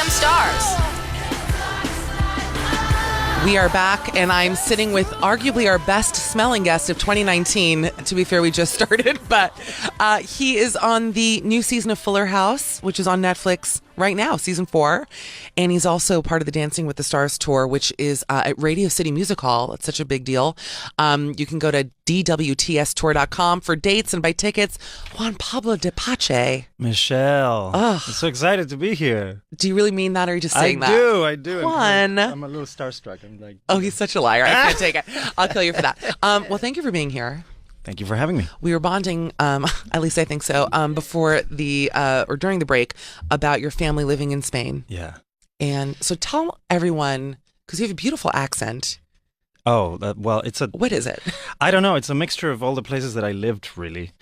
some stars. We are back, and I'm sitting with arguably our best smelling guest of 2019. To be fair, we just started, but he is on the new season of Fuller House, which is on Netflix right now, season 4. And he's also part of the Dancing with the Stars tour, which is at Radio City Music Hall. It's such a big deal. You can go to dwtstour.com for dates and buy tickets. Juan Pablo de Pache. Michelle, I'm so excited to be here. Do you really mean that, or are you just saying that? I do. Juan. I'm a little starstruck. I'm like, oh, he's such a liar. I can't take it. I'll kill you for that. Well, thank you for being here. Thank you for having me. We were bonding, at least I think so, before or during the break about your family living in Spain. Yeah. And so tell everyone, because you have a beautiful accent. Oh, well, What is it? I don't know. It's a mixture of all the places that I lived, really.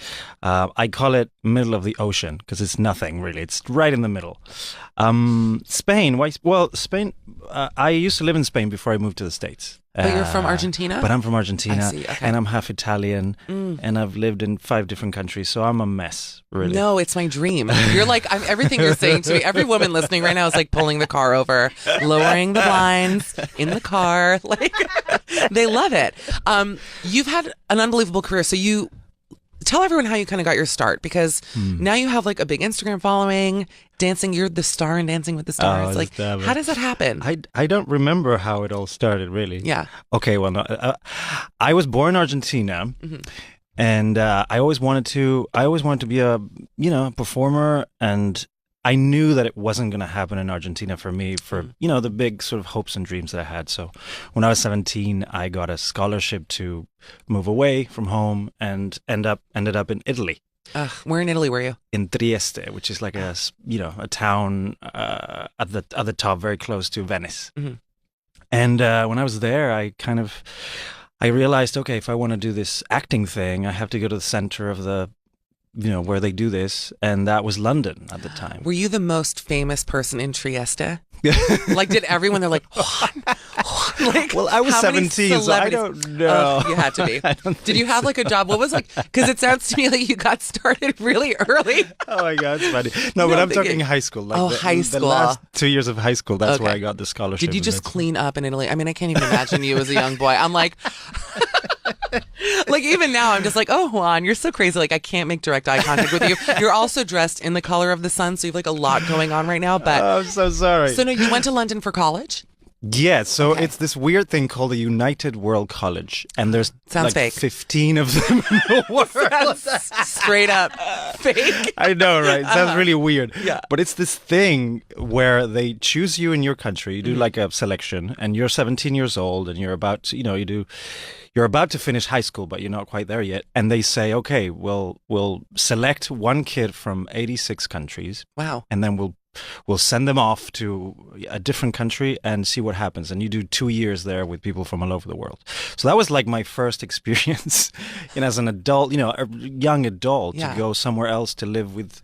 I call it middle of the ocean because it's nothing, really. It's right in the middle. Spain. Why? Well, Spain, I used to live in Spain before I moved to the States. But you're from Argentina? But I'm from Argentina. I see, okay. And I'm half Italian. And I've lived in 5 different countries. So I'm a mess, really. No, it's my dream. You're like, everything you're saying to me, every woman listening right now is like pulling the car over, lowering the blinds in the car. Like, they love it. You've had an unbelievable career. So you tell everyone how you kind of got your start, because now you have like a big Instagram following, dancing. You're the star in Dancing with the Stars. Like, how does that happen? I don't remember how it all started, really. Yeah. Okay, well, no, I was born in Argentina, and I always wanted to be a performer, and I knew that it wasn't going to happen in Argentina for me, for the big sort of hopes and dreams that I had. So when I was 17, I got a scholarship to move away from home and ended up in Italy. Where in Italy were you? In Trieste, which is like a town at the top, very close to Venice. And when I was there, I realized, okay, if I want to do this acting thing, I have to go to the center of the where they do this, and that was London at the time. Were you the most famous person in Trieste? Like, did everyone? They're like, Juan? Like, well, I was 17, so I don't know. You had to be. Did you have like a job? What was like? Because it sounds to me like you got started really early. Oh my God, it's funny. No, but I'm talking high school. Like high school. The last 2 years of high school, that's where I got the scholarship. Did you just clean up in Italy? I mean, I can't even imagine you as a young boy. I'm like, like even now, I'm just like, oh, Juan, you're so crazy. Like, I can't make direct eye contact with you. You're also dressed in the color of the sun, so you have like a lot going on right now. But I'm so sorry. So no, you went to London for college? Yeah, so it's this weird thing called the United World College, and there's Sounds like fake. 15 of them in the world. Straight up fake. I know, right? It sounds really weird. Yeah. But it's this thing where they choose you in your country, you do like a selection, and you're 17 years old, and you're about to, you're about to finish high school, but you're not quite there yet. And they say, okay, we'll select one kid from 86 countries. Wow. And then we'll send them off to a different country and see what happens. And you do 2 years there with people from all over the world. So that was like my first experience, as an adult, a young adult, to go somewhere else to live with,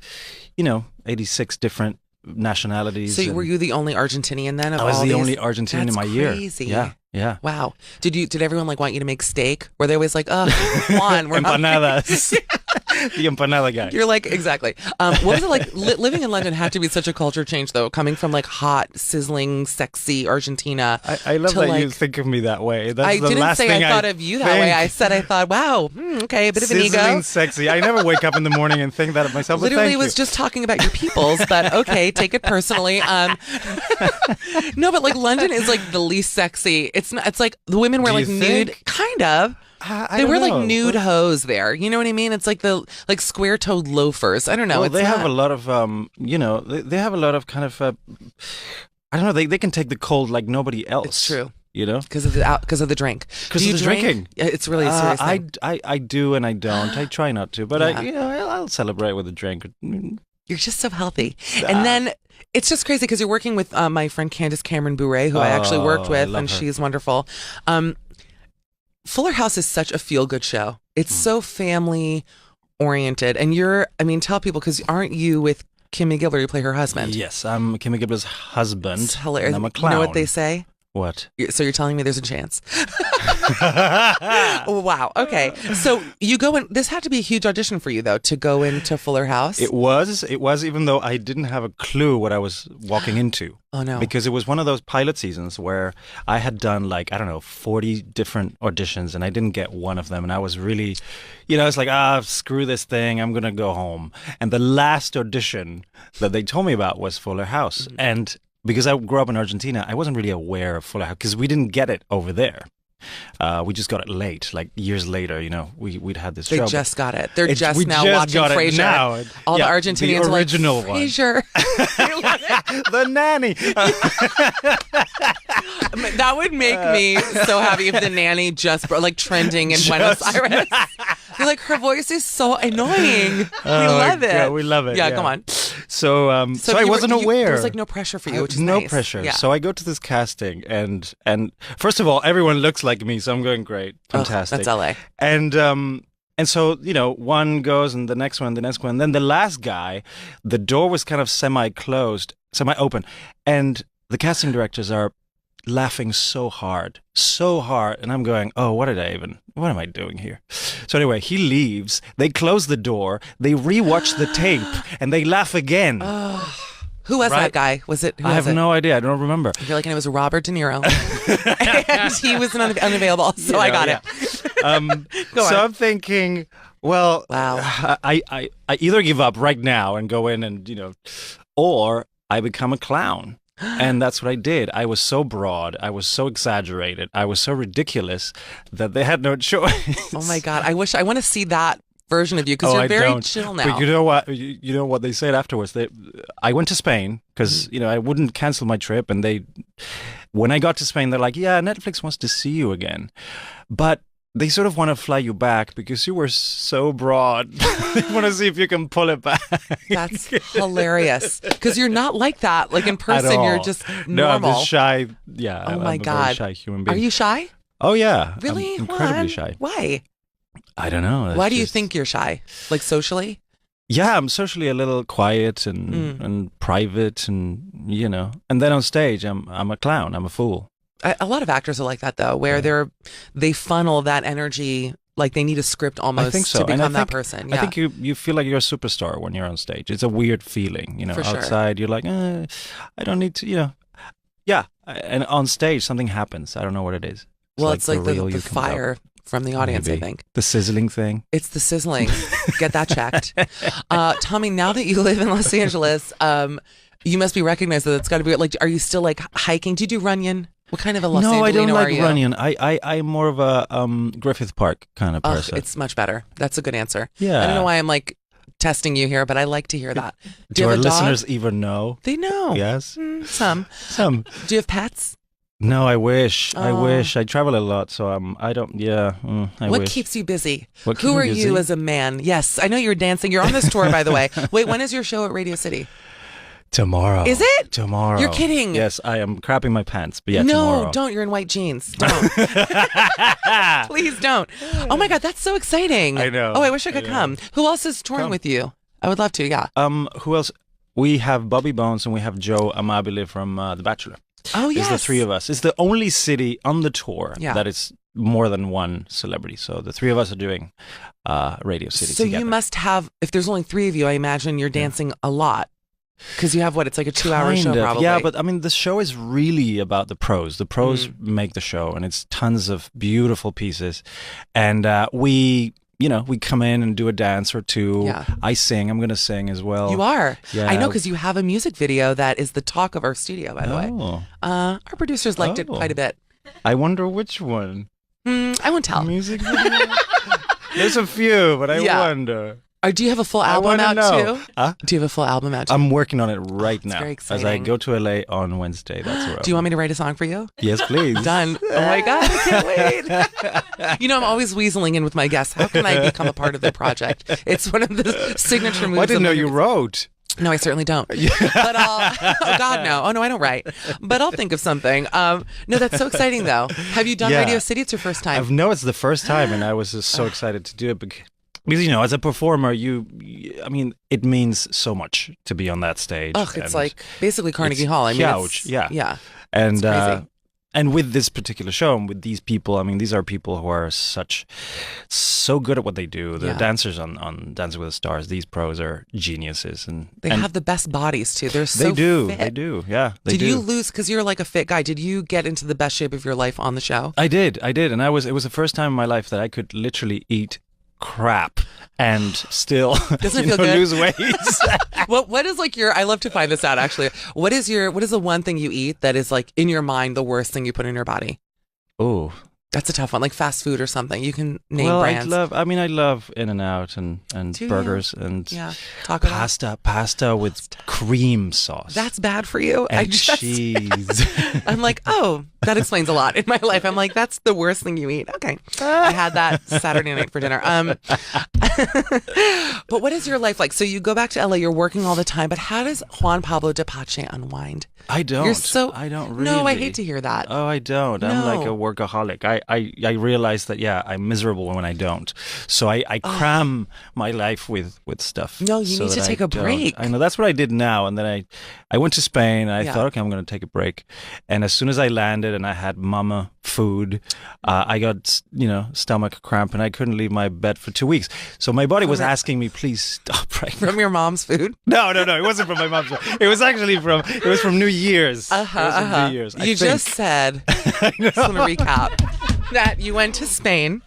86 different nationalities. So were you the only Argentinian then? I was the only Argentinian in my year. That's crazy. Yeah. Wow. Did everyone like want you to make steak? Were they always like, Juan, we're empanadas. The empanada guy. You're like, exactly. What was it like? Living in London had to be such a culture change, though, coming from like hot, sizzling, sexy Argentina. I love that you think of me that way. That's I the didn't last say thing I thought of you that way. I said I thought, wow, okay, a bit of an ego. Sizzling sexy. I never wake up in the morning and think that of myself. Literally was just talking about your peoples, but okay, take it personally. No, but like London is like the least sexy. It's not. It's like the women wear like nude, kind of. They wear like nude hose there. You know what I mean? It's like the square-toed loafers. I don't know. Well, they have a lot of they have a lot of kind of I don't know. They can take the cold like nobody else. It's true. Because of the drink. Because of the drinking. It's really a serious thing. I do and I don't. I try not to, but I'll celebrate with a drink. You're just so healthy. And then it's just crazy because you're working with my friend Candace Cameron Bure, who I actually worked with, and she's wonderful. Fuller House is such a feel-good show. It's so family-oriented. And tell people, because aren't you with Kimmy Gibbler? You play her husband. Yes, I'm Kimmy Gibbler's husband. It's hilarious. And I'm a clown. You know what they say? What? So you're telling me there's a chance? Oh, wow. Okay. So you go in. This had to be a huge audition for you, though, to go into Fuller House. It was, even though I didn't have a clue what I was walking into. Oh, no. Because it was one of those pilot seasons where I had done 40 different auditions and I didn't get one of them. And I was really, it's like, screw this thing. I'm going to go home. And the last audition that they told me about was Fuller House. Mm-hmm. And because I grew up in Argentina, I wasn't really aware of Fuller House because we didn't get it over there. We just got it late, years later. We'd had this show. They just got it. They're just now watching Frasier. All the Argentinians the original are like, Frasier. The nanny. That would make me so happy if the nanny just trending in Buenos Aires. You're like, her voice is so annoying. We love it. Yeah, we love it. Yeah, come on. So I wasn't aware. There was no pressure for you, which is no nice. pressure. Yeah. So I go to this casting, and first of all, everyone looks like me, so I'm going great, fantastic. That's LA. And so one goes, and the next one. Then the last guy, the door was kind of semi-closed, semi-open, and the casting directors are laughing so hard, and I'm going, oh, what am I doing here? So anyway, he leaves, they close the door, they rewatch the tape, and they laugh again. Who was that guy? Was it? I have no idea. I don't remember. You're like, and it was Robert De Niro, and he was unavailable, so I got it. So I'm thinking, well, wow. I either give up right now and go in and or I become a clown. And that's what I did. I was so broad, I was so exaggerated, I was so ridiculous that they had no choice. Oh my God. I want to see that version of you because you're very chill now. But you know what? You know what they said afterwards? I went to Spain because I wouldn't cancel my trip, and when I got to Spain, they're like, "Yeah, Netflix wants to see you again," but they sort of want to fly you back because you were so broad. They want to see if you can pull it back. That's hilarious because you're not like that. Like in person, you're just normal. No, I'm just shy. Yeah. Oh I'm God. A very shy human being. Are you shy? Oh yeah. Really? I'm incredibly shy. Why? I don't know. Why do you think you're shy? Like socially? Yeah, I'm socially a little quiet and private, and and then on stage, I'm a clown. I'm a fool. A lot of actors are like that though, where they funnel that energy, like they need a script almost to become that person. Yeah. I think you feel like you're a superstar when you're on stage. It's a weird feeling, For sure. Outside, you're like, I don't need to, Yeah, and on stage, something happens. I don't know what it is. It's like the fire from the audience, Maybe. I think. The sizzling thing. It's the sizzling. Get that checked. Tommy, now that you live in Los Angeles, you must be recognized that it's got to be, are you still hiking? Do you do Runyon? What kind of a Los Angelino are you? No, I don't like Runyon. I'm more of a Griffith Park kind of person. It's much better. That's a good answer. Yeah. I don't know why I'm testing you here, but I like to hear that. Do you our have a dog? listeners even know? They know. Yes. Some. Do you have pets? No, I wish. I travel a lot, so I don't. Yeah, I What wish. keeps you busy? What Who are keeps me you busy? as a man? Yes, I know you're dancing. You're on this tour, by the way. Wait, when is your show at Radio City? Tomorrow. Is it? Tomorrow. You're kidding. Yes, I am crapping my pants, but No, tomorrow. don't. You're in white jeans. Don't. Please don't. Oh my God, that's so exciting. I know. Oh, I wish I could come. Who else is touring with you? I would love to, yeah. Who else? We have Bobby Bones and we have Joe Amabile from The Bachelor. Oh, yes. It's the three of us. It's the only city on the tour Yeah. that is more than one celebrity. So the three of us are doing Radio City So together. you must have, if there's only three of you, I imagine you're dancing a lot. Because you have it's like a 2-hour show probably. Yeah, but I mean, the show is really about the pros. The pros make the show, and it's tons of beautiful pieces. And we come in and do a dance or two. Yeah. I sing. I'm going to sing as well. You are? Yeah. I know, because you have a music video that is the talk of our studio, by the way. Our producers liked it quite a bit. I wonder which one. I won't tell. Music video? There's a few, but I Yeah. wonder. Do you have a full album out too? Huh? Do you have a full album out too? I'm working on it right now. very As I exciting. go to LA on Wednesday. That's where Do you want me to write a song for you? Yes, please. Done. Oh my God, I can't wait. I'm always weaseling in with my guests. How can I become a part of their project? It's one of the signature moves. I didn't know of my- you wrote. No, I certainly don't. But oh God, no. Oh no, I don't write. But I'll think of something. No, that's so exciting though. Have you done Yeah. Radio City? It's your first time. No, it's the first time, and I was just so excited to do it because as a performer, it means so much to be on that stage. Ugh, it's and like basically Carnegie it's Hall. I mean, huge. Yeah. Yeah. And It's crazy. And with this particular show and with these people, I mean, these are people who are so good at what they do. The dancers on Dancing with the Stars, these pros are geniuses, and they have the best bodies too. They're so fit. They do. Yeah. Did you lose, because you're like a fit guy? Did you get into the best shape of your life on the show? I did, and it was the first time in my life that I could literally eat crap and still doesn't it feel good? Lose weight. What is like I love to find this out actually. What is the one thing you eat that is like in your mind the worst thing you put in your body? Oh, that's a tough one. Like fast food or something. You can name brands. I love In-N-Out and burgers and pasta with cream sauce. That's bad for you. And cheese. I'm like, oh, that explains a lot in my life. I'm like, that's the worst thing you eat. Okay. I had that Saturday night for dinner. But what is your life like? So you go back to LA, you're working all the time, but how does Juan Pablo de Pache unwind? I don't. I don't really. No, I hate to hear that. Oh, I don't. I'm like a workaholic. I realize that, I'm miserable when I don't. So I cram my life with stuff. No, you need to take a break. I know. That's what I did now. And then I went to Spain. And I thought, okay, I'm going to take a break. And as soon as I landed and I had mama food, I got, stomach cramp and I couldn't leave my bed for 2 weeks. So my body was asking me, please stop right now. From your mom's food? No. It wasn't from my mom's food. It was actually from New Year's. New Year's. You just said, I just want to recap, that you went to Spain,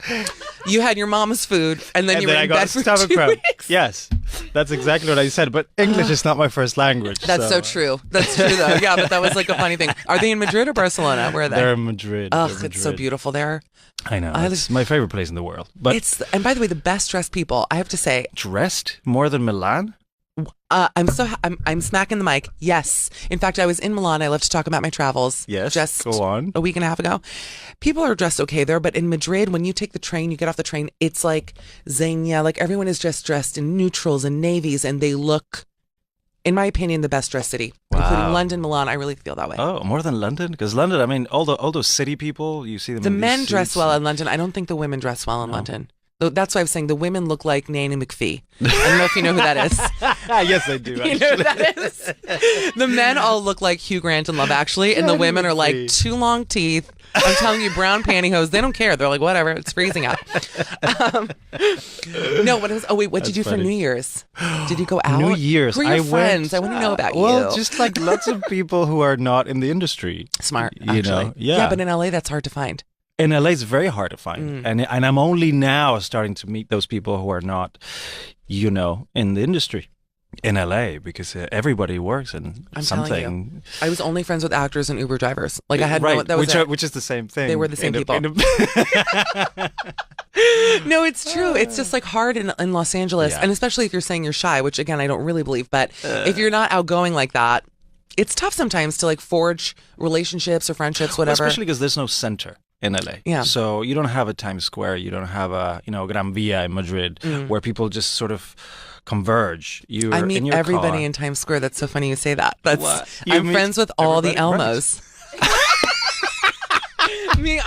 you had your mom's food, and then you were in bed for 2 weeks. Yes, that's exactly what I said. But English is not my first language. That's so true. That's true, though. Yeah, but that was like a funny thing. Are they in Madrid or Barcelona? Where are they? They're in Madrid. Ugh, it's so beautiful there. I know. It's my favorite place in the world. But and by the way, the best dressed people, I have to say. Dressed more than Milan? I'm smacking the mic. Yes. In fact, I was in Milan. I love to talk about my travels. Yes. Just go on. A week and a half ago. People are dressed okay there, but in Madrid, when you take the train, you get off the train, it's like Xenia. Like everyone is just dressed in neutrals and navies, and they look, in my opinion, the best dressed city, including London, Milan. I really feel that way. Oh, more than London? Because London, I mean, all those city people, you see them. The men dress well in London. I don't think the women dress well in London. That's why I was saying the women look like Nanny McPhee. I don't know if you know who that is. Yes, I do. You know who that is? The men all look like Hugh Grant in Love Actually, and the women are like two long teeth. I'm telling you, brown pantyhose. They don't care. They're like, whatever. It's freezing out. No, what was? Oh wait, what did you do for New Year's? Did you go out? New Year's. Who are your friends? I want to know about you. Well, just like lots of people who are not in the industry. Smart, actually. Yeah, but in LA, that's hard to find. In LA, it's very hard to find. And I'm only now starting to meet those people who are not, in the industry in LA, because everybody works in something. Telling you, I was only friends with actors and Uber drivers. Like I had that was which is the same thing. They were the same people. No, it's true. It's just like hard in Los Angeles, and especially if you're saying you're shy, which again I don't really believe. But if you're not outgoing like that, it's tough sometimes to like forge relationships or friendships, whatever. Well, especially because there's no center in LA. Yeah. So you don't have a Times Square, you don't have a, Gran Via in Madrid where people just sort of converge. I meet in your everybody car. In Times Square. That's so funny you say that. I'm friends with all the Elmos.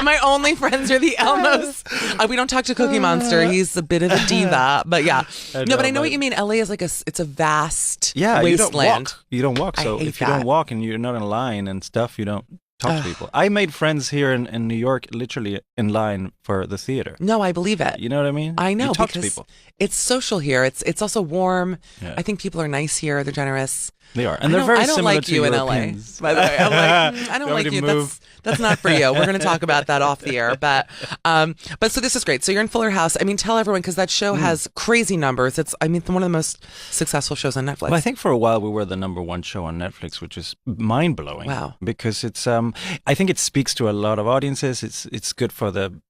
My only friends are the Elmos. We don't talk to Cookie Monster. He's a bit of a diva, but yeah. But I know what you mean. LA is like it's a vast wasteland. You don't walk. So if you don't walk and you're not in line and stuff, you don't talk to people. I made friends here in New York, literally in line for the theater. No, I believe it. You know what I mean? I know, you talk to people. It's social here. It's also warm. Yeah. I think people are nice here. They're generous. They are, and they're very similar to Europeans. I don't like you in LA. By the way, I'm like, I don't like you. That's not for you. We're going to talk about that off the air. But so this is great. So you're in Fuller House. I mean, tell everyone, because that show has crazy numbers. It's one of the most successful shows on Netflix. Well, I think for a while we were the #1 show on Netflix, which is mind blowing. Wow. Because it's I think it speaks to a lot of audiences. It's good for the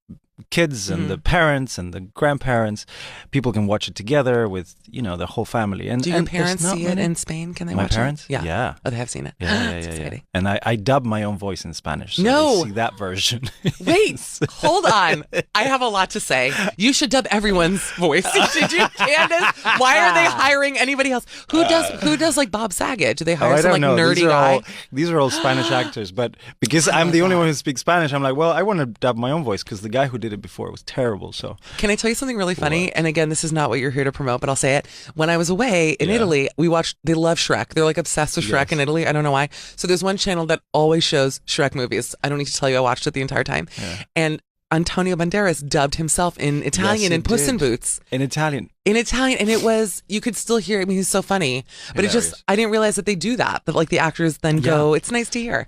kids and the parents and the grandparents. People can watch it together with the whole family. And do your parents see it in Spain? Can they watch it? My parents? Yeah. Oh, they have seen it. Yeah. And I dub my own voice in Spanish. So no, they see that version. Wait, hold on. I have a lot to say. You should dub everyone's voice. Should you, Candace? Why are they hiring anybody else? Who does like Bob Saget? Do they hire some nerdy guy? These are all Spanish actors, but because I'm the only one who speaks Spanish, I'm like, well, I want to dub my own voice because the guy who did it before. It was terrible. So can I tell you something really funny? And again, this is not what you're here to promote, but I'll say it. When I was away in Italy, they love Shrek. They're like obsessed with Shrek in Italy. I don't know why. So there's one channel that always shows Shrek movies. I don't need to tell you, I watched it the entire time. Yeah. And Antonio Banderas dubbed himself in Italian in Puss in Boots. In Italian. In Italian. And it was, you could still hear, I mean, he's so funny. But I didn't realize that they do that. That like the actors then go, it's nice to hear.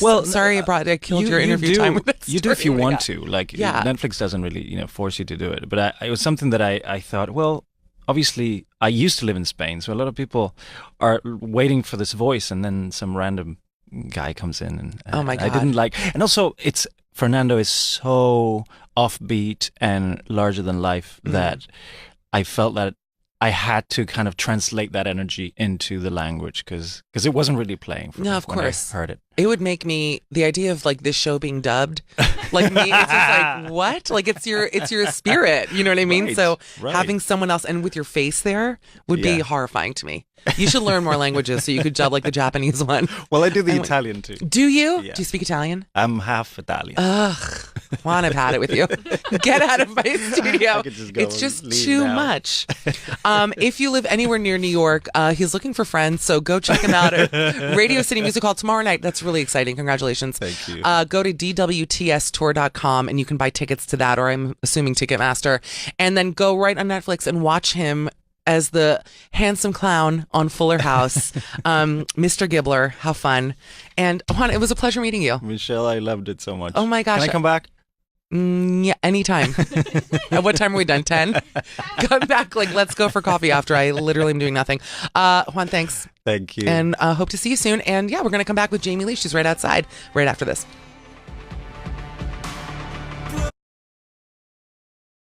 Well, sorry I killed your interview time with this. You do if you want to. Like Netflix doesn't really, force you to do it. But it was something that I thought, well, obviously I used to live in Spain. So a lot of people are waiting for this voice and then some random guy comes in and oh my God. I didn't like, and also Fernando is so offbeat and larger than life that I felt that I had to kind of translate that energy into the language because it wasn't really playing for me of when course. I heard it. It would make me, the idea of like this show being dubbed, like me, it's just like, what? Like it's your spirit, you know what I mean? Right, so having someone else and with your face there would be horrifying to me. You should learn more languages so you could dub like the Japanese one. Well, I do the Italian too. Do you? Yeah. Do you speak Italian? I'm half Italian. Ugh. Juan, I've had it with you. Get out of my studio. It's just too much. If you live anywhere near New York, he's looking for friends, so go check him out at Radio City Music Hall tomorrow night. That's really exciting. Congratulations. Thank you. Go to dwtstour.com and you can buy tickets to that, or I'm assuming Ticketmaster, and then go right on Netflix and watch him as the handsome clown on Fuller House, Mr. Gibbler. How fun. And Juan, it was a pleasure meeting you. Michelle, I loved it so much. Oh my gosh. Can I come back? Yeah, anytime. At what time are we done? 10? Come back, let's go for coffee after. I literally am doing nothing. Juan, thanks. Thank you. And hope to see you soon. And yeah, we're going to come back with Jamie Lee. She's right outside right after this.